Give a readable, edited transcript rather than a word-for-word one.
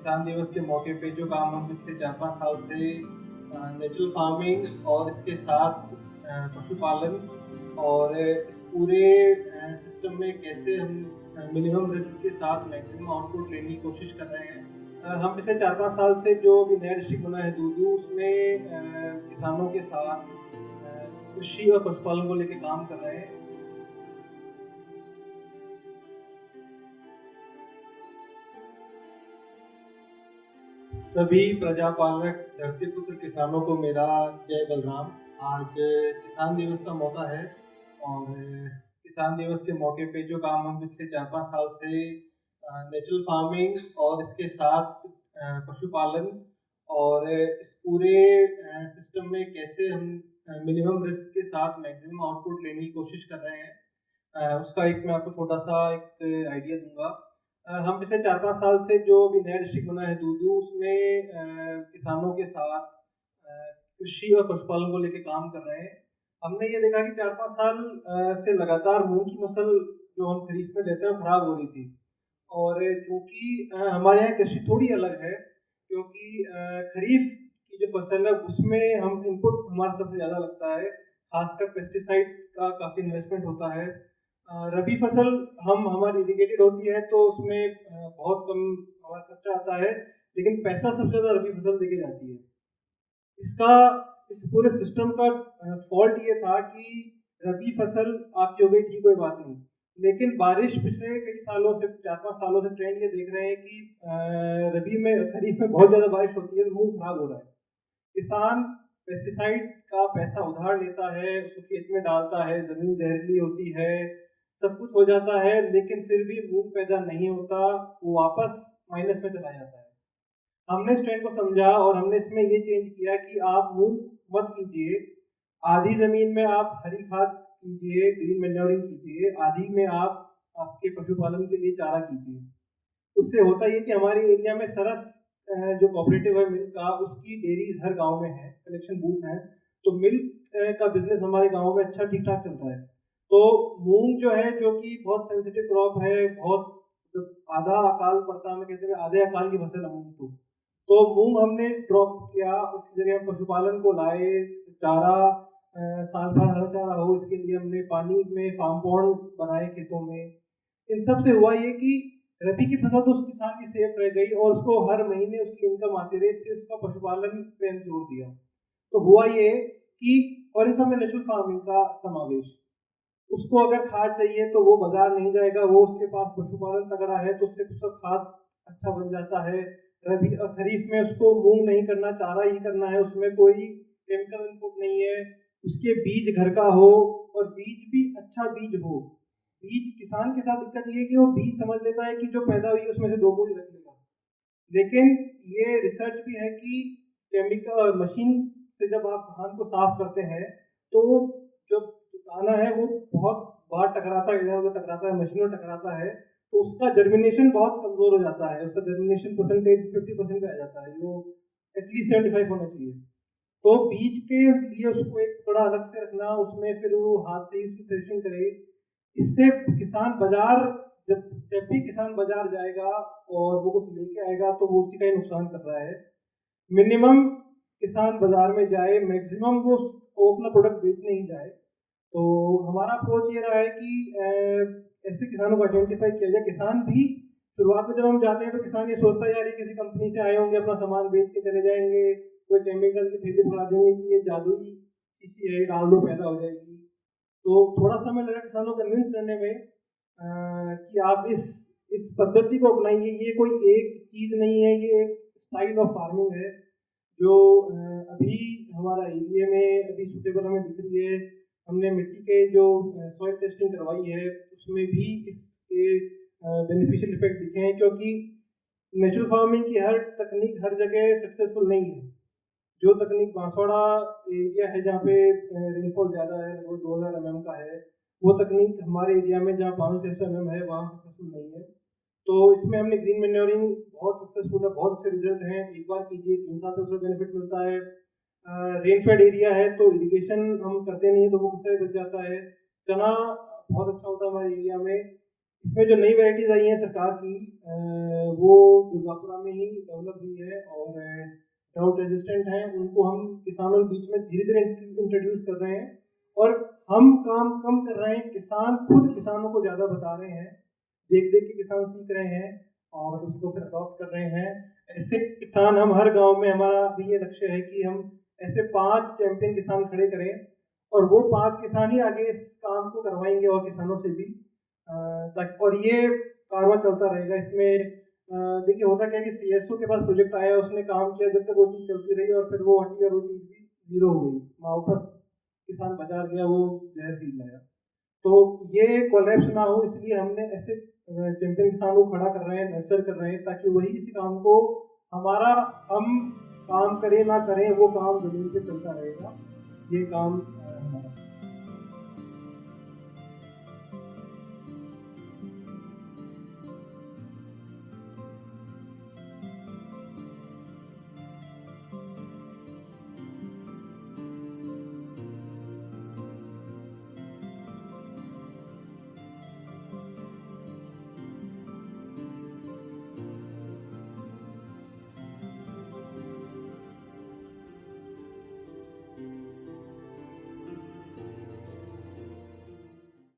किसान दिवस के मौके पे जो काम हम पिछले 4-5 साल से नेचुरल फार्मिंग और इसके साथ पशुपालन और इस पूरे सिस्टम में कैसे हम मिनिमम रिस्क के साथ मैक्सिमम आउटपुट लेने की कोशिश कर रहे हैं। हम पिछले 4-5 साल से जो अभी नया डिस्ट्रिक्ट बना है दूदू, उसमें किसानों के साथ कृषि और पशुपालन को लेके काम कर रहे हैं। सभी प्रजापालक धरती पुत्र किसानों को मेरा जय बलराम। आज किसान दिवस का मौका है और किसान दिवस के मौके पे जो काम हम पिछले 4-5 साल से नेचुरल फार्मिंग और इसके साथ पशुपालन और इस पूरे सिस्टम में कैसे हम मिनिमम रिस्क के साथ मैक्सिमम आउटपुट लेने की कोशिश कर रहे हैं, उसका एक मैं आपको छोटा-सा एक आइडिया दूँगा। हम पिछले 4-5 साल से जो अभी नया डिस्ट्रिक्ट बना है दूदू, उसमें किसानों के साथ कृषि और पशुपालन को लेके काम कर रहे हैं। हमने ये देखा कि 4-5 साल से लगातार मूँग की फसल जो हम खरीफ में लेते हैं, वो खराब हो रही थी। और चूँकि हमारे यहाँ कृषि थोड़ी अलग है, क्योंकि खरीफ की जो फसल है उसमें हम इनपुट हमारा सबसे ज़्यादा लगता है, खासकर पेस्टिसाइड का काफ़ी इन्वेस्टमेंट होता है। रबी फसल हम हमारी इरिगेटेड होती है तो उसमें बहुत कम हमारा खर्चा आता है, लेकिन पैसा सबसे ज़्यादा रबी फसल देके जाती है। इसका इस पूरे सिस्टम का फॉल्ट ये था कि रबी फसल आपकी हो गई ठीक, कोई बात नहीं, लेकिन बारिश पिछले कई सालों से 4-5 सालों से ट्रेंड ये देख रहे हैं कि रबी में खरीफ में बहुत ज़्यादा बारिश होती है तो मूँग खराब हो रहा है। किसान पेस्टिसाइड का पैसा उधार लेता है, उसको खेत में डालता है, ज़मीन जहरीली होती है, सब कुछ हो जाता है, लेकिन फिर भी मूँग पैदा नहीं होता, वो वापस माइनस में चला जाता है। हमने इस ट्रेंड को समझा और हमने इसमें ये चेंज किया कि आप मूँग मत कीजिए, आधी ज़मीन में आप हरी खाद कीजिए, ग्रीन मैन्योरिंग कीजिए, आधी में आप आपके पशुपालन के लिए चारा कीजिए। उससे होता ये कि हमारे एरिया में सरस जो कोऑपरेटिव है मिल्क का, उसकी डेयरीज हर गाँव में है, कलेक्शन बूथ हैं, तो मिल्क का बिज़नेस हमारे गाँव में अच्छा ठीक-ठाक चलता है। तो मूँग जो है, जो कि बहुत सेंसिटिव क्रॉप है, बहुत जब आधा अकाल पड़ता है, हमें कहते हैं आधे अकाल की फसल है मूँग तो मूँग हमने ड्रॉप किया, उसकी जगह हम पशुपालन को लाए, चारा साल भर हरा चारा हो, इसके लिए हमने पानी में फार्म पॉन्ड बनाए खेतों में। इन सब से हुआ ये कि रबी की फसल तो उस किसान की सेफ रह गई और उसको हर महीने उसकी इनकम आती रही, इससे उसका पशुपालन पे हमने जोर दिया। तो हुआ ये कि और इन सब में नेचुरल फार्मिंग का समावेश। उसको अगर खाद चाहिए तो वो बाजार नहीं जाएगा, वो उसके पास पशुपालन तगड़ा है तो उससे उसका खाद अच्छा बन जाता है। रबी और खरीफ में उसको मूँग नहीं करना, चारा ही करना है, उसमें कोई केमिकल इनपुट नहीं है, उसके बीज घर का हो और बीज भी अच्छा बीज हो। बीज किसान के साथ दिक्कत ये है कि वो बीज समझ लेता है कि जो पैदा हुई है उसमें से 2 बोरी रख लेगा। लेकिन ये रिसर्च भी है कि केमिकल मशीन से जब आप धान को साफ करते हैं, तो जो दाना है वो बहुत बार टकराता है, इधर-उधर टकराता है, मशीनों में टकराता है, तो उसका जर्मिनेशन बहुत कमज़ोर हो जाता है, उसका जर्मिनेशन परसेंटेज 50% पे आ जाता है, जो एटलीस्ट 75 होना चाहिए। तो बीज के लिए उसको एक टुकड़ा अलग से रखना, उसमें फिर वो हाथ से ही उसकी थ्रेशिंग करे। इससे किसान बाजार जब जब भी किसान बाजार जाएगा और वो कुछ लेके आएगा तो वो उसी का ही नुकसान कर रहा है। मिनिमम किसान बाजार में जाए, मैक्सिमम वो अपना प्रोडक्ट बेचने ही जाए। तो हमारा अप्रोच ये रहा है कि ऐसे किसानों को आइडेंटिफाई किया जाए। किसान भी शुरुआत में जब हम जाते हैं तो किसान ये सोचता है यार ये किसी कंपनी से आए होंगे, अपना सामान बेच के चले जाएंगे, कोई केमिकल की थैली पकड़ा देंगे कि ये जादुई चीज़ है, डाल दो पैदा हो जाएगी। तो थोड़ा समय लगा किसानों को कन्विंस करने में कि आप इस पद्धति को अपनाइए, ये कोई एक चीज़ नहीं है, ये एक स्टाइल ऑफ फार्मिंग है जो अभी हमारा एरिया में अभी सूटेबल हमें दिख रही है। हमने मिट्टी के जो सॉइल टेस्टिंग करवाई है उसमें भी इसके बेनिफिशियल इफेक्ट दिखे हैं, क्योंकि नेचुरल फार्मिंग की हर तकनीक हर जगह सक्सेसफुल नहीं है। जो तकनीक बांसवाड़ा एरिया है जहाँ पे रेनफॉल ज़्यादा है, लगभग 2000 mm का है, वो तकनीक हमारे एरिया में जहाँ 500 mm है वहाँ सक्सेसफुल नहीं है। तो इसमें हमने ग्रीन मैन्योरिंग बहुत सक्सेसफुल है, बहुत अच्छे रिजल्ट हैं। एक बार कीजिए 3 साल तक उसका बेनिफिट मिलता है। रेनफेड एरिया है तो इरिगेशन हम करते नहीं है तो वो किससे बच जाता है। चना बहुत अच्छा होता है हमारे एरिया में। इसमें जो नई वैरायटीज आई हैं सरकार की, वो दुर्गापुरा में ही डेवलप हुई है और ड्राउट रेजिस्टेंट हैं, उनको हम किसानों के बीच में धीरे धीरे इंट्रोड्यूस कर रहे हैं। और हम काम कम कर रहे हैं, किसान खुद किसानों को ज़्यादा बता रहे हैं, देख देख के किसान सीख रहे हैं और उसको फिर अडॉप्ट कर रहे हैं। ऐसे किसान हम हर गांव में, हमारा भी ये लक्ष्य है कि हम ऐसे 5 चैंपियन किसान खड़े करें और वो 5 किसान ही आगे इस काम को करवाएंगे और किसानों से भी, और ये कारवां चलता रहेगा। इसमें देखिए होता क्या है कि सीएसओ के पास प्रोजेक्ट आया, उसने काम किया, जब तक वो चीज़ चलती रही और फिर वो हटी और वो चीज़ भी जीरो हो गई, वापस किसान बाजार गया, वो जहर पी लाया। तो ये कोलैप्स ना हो, इसलिए हमने ऐसे चैंपियन किसान को खड़ा कर रहे हैं, नर्चर कर रहे हैं, ताकि वही इस काम को हमारा, हम काम करें ना करें, वो काम जमीन पे चलता रहेगा। ये काम हमारा